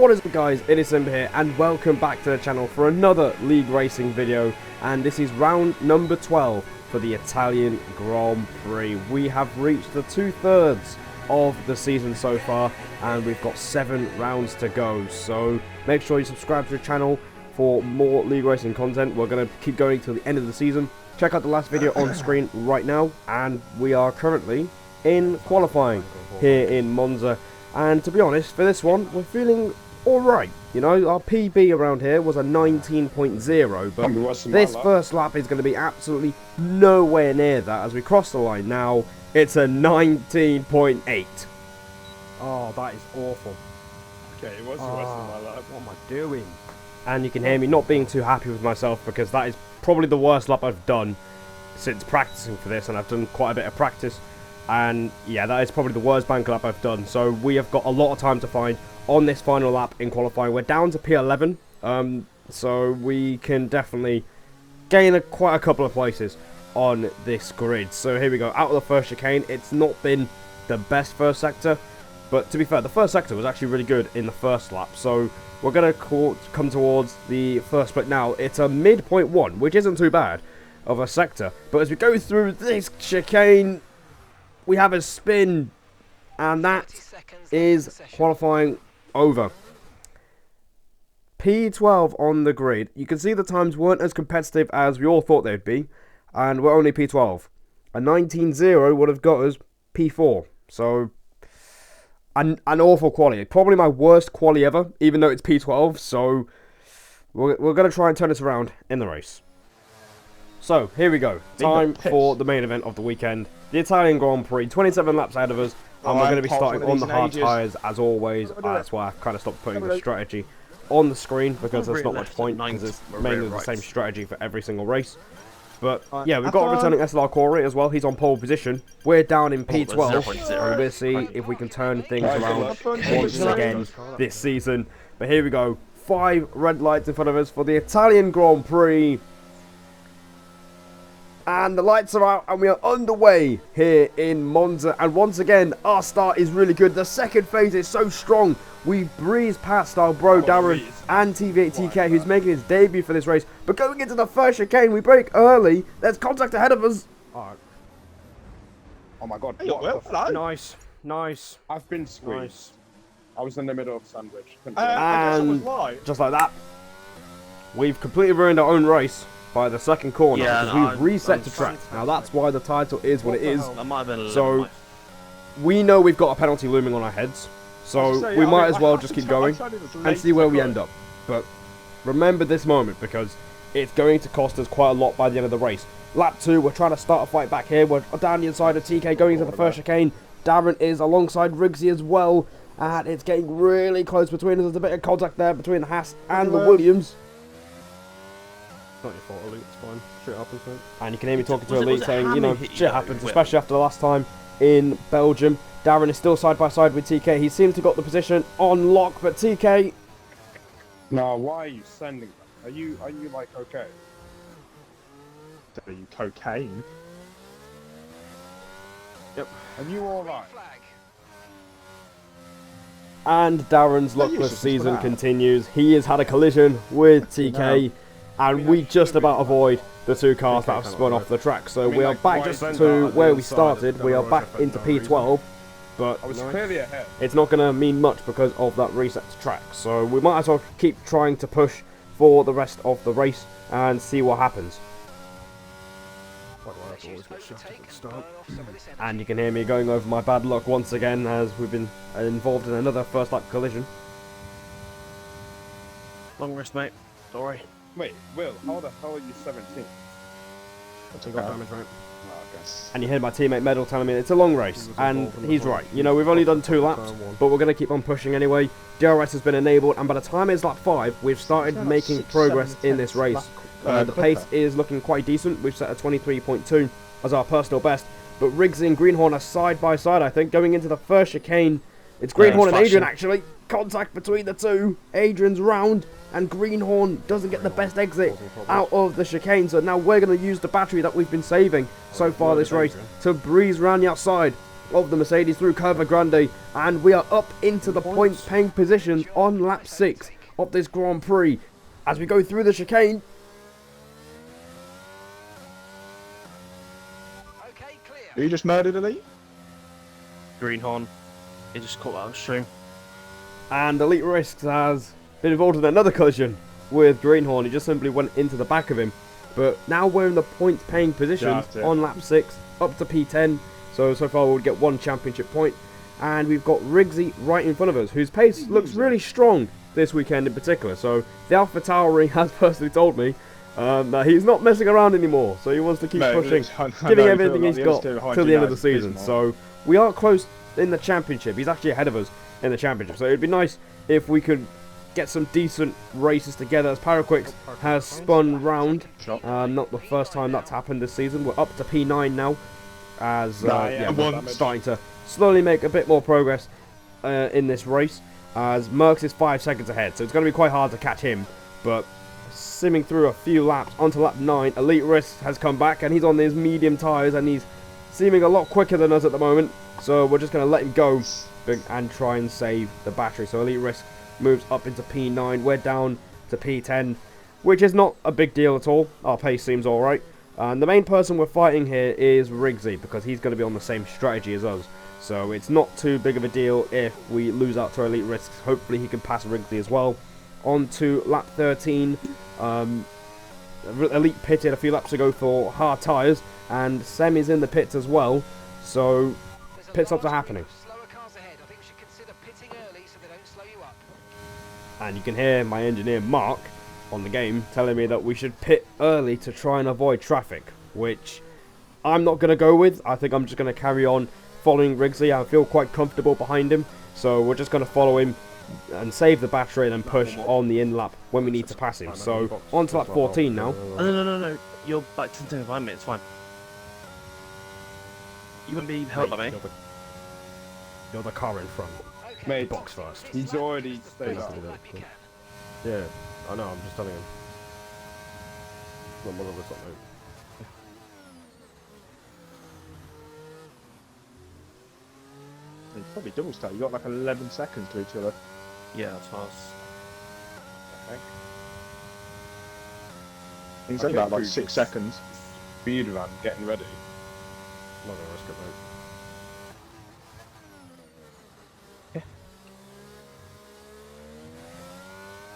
What is up guys, it is Simba here and welcome back to the channel for another league racing video, and this is round number 12 for the Italian Grand Prix. We have reached the 2/3 of the season so far and we've got 7 rounds to go, so make sure you subscribe to the channel for more league racing content. We're going to keep going till the end of the season. Check out the last video on screen right now, and we are currently in qualifying here in Monza. And to be honest, for this one, we're feeling alright. You know, our PB around here was a 19.0, but this first lap is going to be absolutely nowhere near that. As we cross the line now, it's a 19.8. Oh, that is awful. Okay, it was the rest of my lap. What am I doing? And you can hear me not being too happy with myself, because that is probably the worst lap I've done since practicing for this, and I've done quite a bit of practice. And yeah, that is probably the worst bank lap I've done. So we have got a lot of time to find on this final lap in qualifying. We're down to P11, so we can definitely gain quite a couple of places on this grid. So here we go, out of the first chicane. It's not been the best first sector, but to be fair, the first sector was actually really good in the first lap. So we're going to come towards the first split now. It's a mid-point 1, which isn't too bad of a sector. But as we go through this chicane, we have a spin, and that is qualifying over. P12 on the grid. You can see the times weren't as competitive as we all thought they'd be, and we're only P12. A 19.0 would have got us P4, so an awful quali. Probably my worst quali ever, even though it's P12, so we're going to try and turn this around in the race. So, here we go. Time for the main event of the weekend. The Italian Grand Prix. 27 laps ahead of us. And we're going to be starting on the hard tyres, as always. That's why I've kind of stopped putting the strategy on the screen, because there's not much point, because it's mainly the same strategy for every single race. But, yeah, we've got a returning SLR Corey as well. He's on pole position. We're down in P12. And we'll see if we can turn things around once again this season. But here we go. 5 red lights in front of us for the Italian Grand Prix. And the lights are out and we are underway here in Monza. And once again, our start is really good. The second phase is so strong. We breeze past our bro Darren and TV8TK, who's making his debut for this race. But going into the first chicane, we break early. There's contact ahead of us. Oh my god. Nice, nice. I've been squeezed. Nice. I was in the middle of sandwich. And just like that, we've completely ruined our own race by the second corner, because we've reset to track. Now that's why the title is what it is. So we know we've got a penalty looming on our heads, so we might as well just keep going and see where we end up. But remember this moment, because it's going to cost us quite a lot by the end of the race. Lap 2, we're trying to start a fight back here. We're down the inside of TK going into the first chicane. Darren is alongside Riggsy as well, and it's getting really close between us. There's a bit of contact there between the Haas and the Williams. Not your fault, Elite, it's fine. Shit happens, mate. And you can hear me talking to Elite saying, you know, shit happens, especially after the last time in Belgium. Darren is still side by side with TK. He seems to got the position on lock, but TK... No, why are you sending them? Are you like okay? Are you cocaine? Yep. Are you alright? And Darren's luckless season continues. He has had a collision with TK. And we just about avoid the 2 cars that have spun off the track. So we are back just to where we started. We are back into P12. But I was clearly ahead. It's not going to mean much because of that reset to track. So we might as well keep trying to push for the rest of the race and see what happens. And you can hear me going over my bad luck once again, as we've been involved in another first lap collision. Long rest, mate. Sorry. Wait, Will, how the hell are you 17? I took off damage, right? And you heard my teammate Medal telling me it's a long race, and he's right. You know, we've only done 2 laps, but we're going to keep on pushing anyway. DRS has been enabled, and by the time it's lap 5, we've started making progress in this race. The pace is looking quite decent. We've set a 23.2 as our personal best, but Riggs and Greenhorn are side by side, I think, going into the first chicane. It's Greenhorn and Adrian, actually. Contact between the 2. Adrian's round, and Greenhorn doesn't get the best exit out of the chicane. So now we're going to use the battery that we've been saving so far this race to breeze around the outside of the Mercedes through Curva Grande, and we are up into the point-paying positions on lap 6 of this Grand Prix. As we go through the chicane, you just murdered Elite? Greenhorn. He just caught that on stream. and Elite Risks has been involved in another collision with Greenhorn. He just simply went into the back of him. But now we're in the points-paying position on lap 6, up to P10. So far we'll get 1 championship point. And we've got Riggsy right in front of us, whose pace looks really strong this weekend in particular. So the AlphaTauri has personally told me that he's not messing around anymore. So he wants to keep pushing, giving everything he's got till the end of the season. So we are close in the championship. He's actually ahead of us in the championship. So it'd be nice if we could get some decent races together, as Paraquix has spun round. Not the first time that's happened this season. We're up to P9 now, as we're starting to slowly make a bit more progress in this race, as Merckx is 5 seconds ahead, so it's going to be quite hard to catch him. But simming through a few laps onto lap 9, Elite Risk has come back, and he's on his medium tyres, and he's seeming a lot quicker than us at the moment. So we're just going to let him go and try and save the battery. So Elite Risk moves up into P9. We're down to P10, which is not a big deal at all. Our pace seems alright. And the main person we're fighting here is Riggsy, because he's going to be on the same strategy as us. So it's not too big of a deal if we lose out to Elite Risks. Hopefully he can pass Riggsy as well. On to lap 13. Elite pitted a few laps ago for hard tyres, and Sem is in the pits as well. So pit stops are happening. And you can hear my engineer Mark on the game telling me that we should pit early to try and avoid traffic, which I'm not going to go with. I think I'm just going to carry on following Riggsy. I feel quite comfortable behind him, so we're just going to follow him and save the battery and then push on the in lap when we need to pass him. So on to lap 14 now. No. You're back to 10 5 minutes, fine. You wouldn't be held by me. You're the car in front. Mate, Box first. he's already stayed up. Yeah, I know, I'm just telling him. Not this up, mate. It's probably double stack. You got like 11 seconds to each other. Yeah, that's fast. Okay. He's only about like 6 seconds. Speed run, getting ready. Not gonna risk it, mate.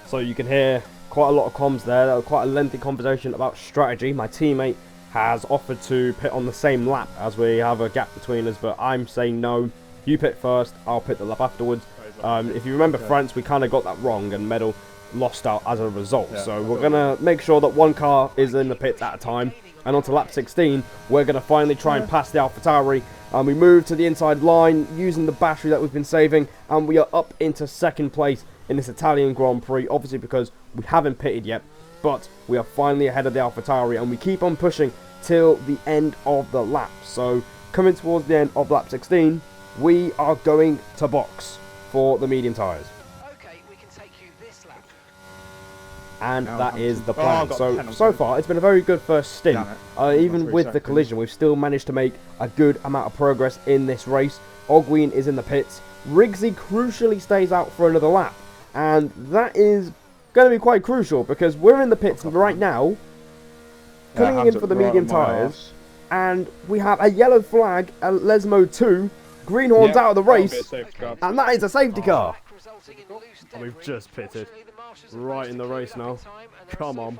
So you can hear quite a lot of comms there. That was quite a lengthy conversation about strategy. My teammate has offered to pit on the same lap as we have a gap between us, but I'm saying no. You pit first, I'll pit the lap afterwards. If you remember France, we kind of got that wrong and Medal lost out as a result. So we're going to make sure that one car is in the pits at a time. And on to lap 16, we're going to finally try and pass the AlphaTauri. And we move to the inside line using the battery that we've been saving. And we are up into second place in this Italian Grand Prix, obviously because we haven't pitted yet, but we are finally ahead of the AlphaTauri, and we keep on pushing till the end of the lap. So coming towards the end of lap 16, we are going to box for the medium tyres. Okay, we can take you this lap. And that is the plan. So far, it's been a very good first stint. Even with the collision, we've still managed to make a good amount of progress in this race. Ogween is in the pits. Riggsy crucially stays out for another lap. And that is going to be quite crucial, because we're in the pits right now, coming in for the medium tyres, and we have a yellow flag at Lesmo 2, Greenhorn's out of the race, and that is a safety car. And we've just pitted right in the race now. Come on.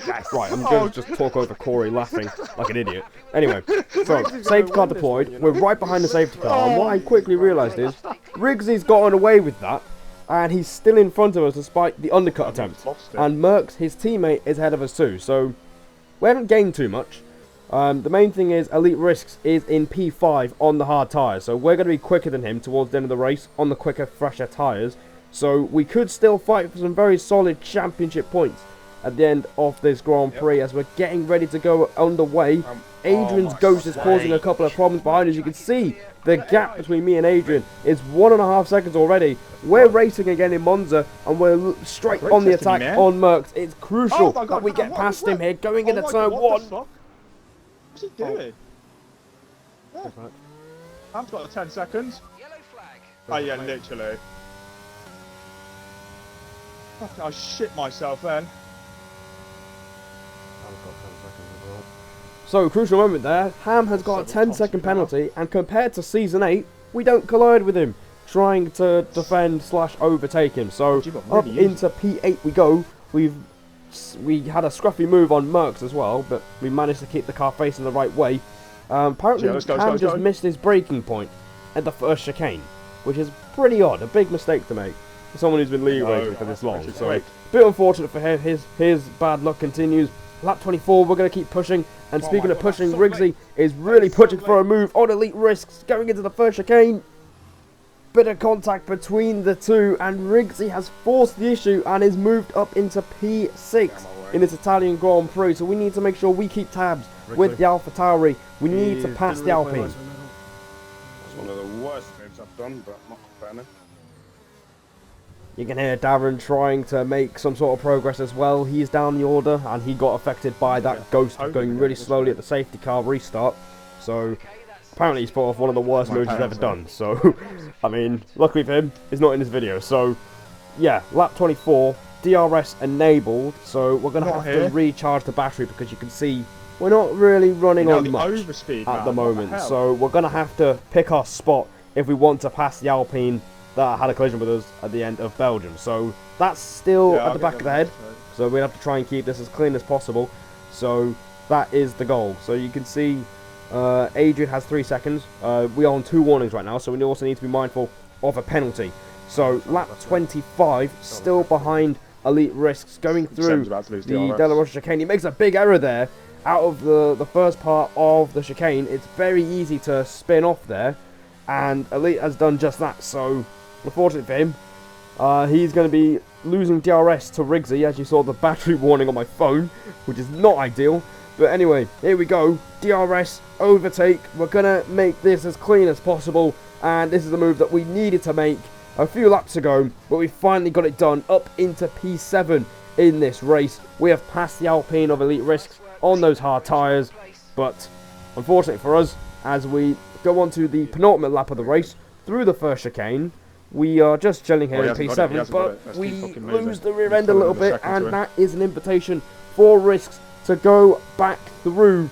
Right, I'm going to just talk over Corey laughing like an idiot. Anyway, so safety car deployed. We're right behind the safety car, and what I quickly realised is Riggsy's gotten away with that, and he's still in front of us despite the undercut attempt. And Merckx, his teammate, is ahead of us too, so we haven't gained too much. The main thing is Elite Risks is in P5 on the hard tyres, so we're going to be quicker than him towards the end of the race on the quicker, fresher tyres. So we could still fight for some very solid championship points at the end of this Grand Prix, as we're getting ready to go underway. Adrian's Ghost is causing a couple of problems behind us. You can see the gap between me and Adrian is 1.5 seconds already. We're racing again in Monza, and we're straight on the attack on Merckx. It's crucial that we get past him here, going into turn 1. What's he doing? I've got 10 seconds. Yellow flag. Oh yeah, literally. Fuck, I shit myself then. So, crucial moment there. Ham has got a 10-second penalty, and compared to Season 8, we don't collide with him, trying to defend / overtake him. So, up into P8 we go. We had a scruffy move on Merckx as well, but we managed to keep the car facing the right way. Apparently, Ham just missed his braking point at the first chicane, which is pretty odd. A big mistake to make for someone who's been league racing for this long. So, a bit unfortunate for him. His bad luck continues. Lap 24, we're going to keep pushing. And speaking of pushing, Rigsy is really pushing for a move on Elite Risks, going into the first chicane. Bit of contact between the two, and Rigsy has forced the issue and is moved up into P6 in this Italian Grand Prix. So we need to make sure we keep tabs with the AlphaTauri. We need to pass the Alpine. That's one of the worst moves I've done, but not complaining. You can hear Darren trying to make some sort of progress as well. He's down the order, and he got affected by that ghost going really slowly at the safety car restart. So apparently he's put off one of the worst moves he's ever done. So, I mean, luckily for him, he's not in this video. So, yeah, lap 24, DRS enabled. So we're going to have to recharge the battery because you can see we're not really running on much at the moment. So we're going to have to pick our spot if we want to pass the Alpine that had a collision with us at the end of Belgium. So that's still at the back of the head. So we have to try and keep this as clean as possible. So that is the goal. So you can see Adrian has 3 seconds. We are on 2 warnings right now, so we also need to be mindful of a penalty. So lap 25, still behind Elite Risks, going through the De La Rocha chicane. He makes a big error there out of the first part of the chicane. It's very easy to spin off there, and Elite has done just that. So unfortunately for him, he's going to be losing DRS to Rigsy, as you saw the battery warning on my phone, which is not ideal. But anyway, here we go. DRS, overtake. We're going to make this as clean as possible. And this is the move that we needed to make a few laps ago. But we finally got it done up into P7 in this race. We have passed the Alpine of Elite Risks on those hard tyres. But unfortunately for us, as we go on to the penultimate lap of the race, through the first chicane, we are just chilling here in P7, but we lose the rear end a little bit, and that is an invitation for Risks to go back through.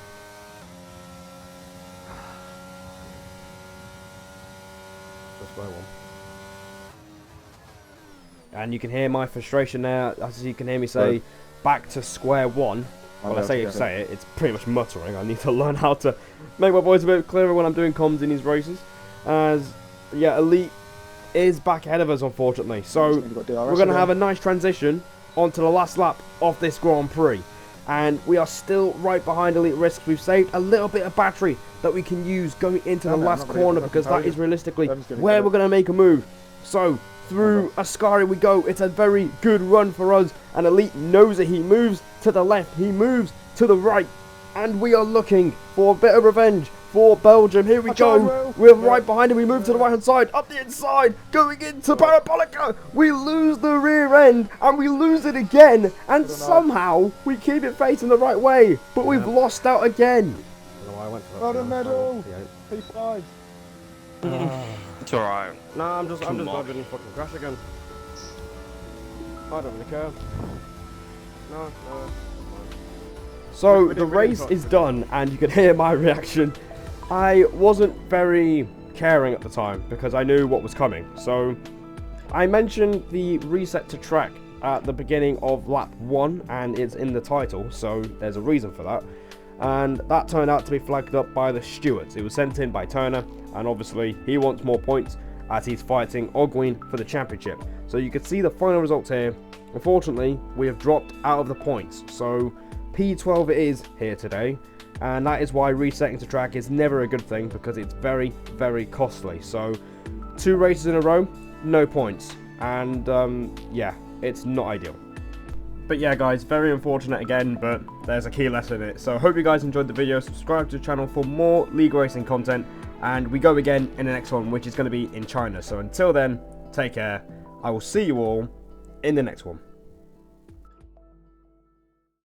And you can hear my frustration there, as you can hear me say, back to square one. When I say it, it's pretty much muttering. I need to learn how to make my voice a bit clearer when I'm doing comms in these races. As, yeah, Elite is back ahead of us, unfortunately. So we're going to have a nice transition onto the last lap of this Grand Prix. And we are still right behind Elite Risks. We've saved a little bit of battery that we can use going into the last corner, because that is realistically where we're going to make a move. So through Ascari we go. It's a very good run for us, and Elite knows it. He moves to the left, he moves to the right, and we are looking for a bit of revenge for Belgium. Here we go. We're right behind him. We move to the right hand side, up the inside, going into Parabolica. We lose the rear end, and we lose it again, and somehow we keep it facing the right way, but we've lost out again. Got a medal. P5. It's alright. Nah, I'm just glad we didn't fucking crash again. I don't really care. No. So the race is done, and you can hear my reaction. I wasn't very caring at the time because I knew what was coming. So I mentioned the reset to track at the beginning of lap 1, and it's in the title, so there's a reason for that. And that turned out to be flagged up by the stewards. It was sent in by Turner, and obviously he wants more points as he's fighting Ogwin for the championship. So you can see the final results here. Unfortunately, we have dropped out of the points, so P12 it is here today, and that is why resetting to track is never a good thing, because it's very, very costly. So 2 races in a row, no points, and yeah, it's not ideal. But yeah guys, very unfortunate again, but there's a key lesson in it. So I hope you guys enjoyed the video. Subscribe to the channel for more league racing content, and we go again in the next one, which is going to be in China. So until then, take care. I will see you all in the next one.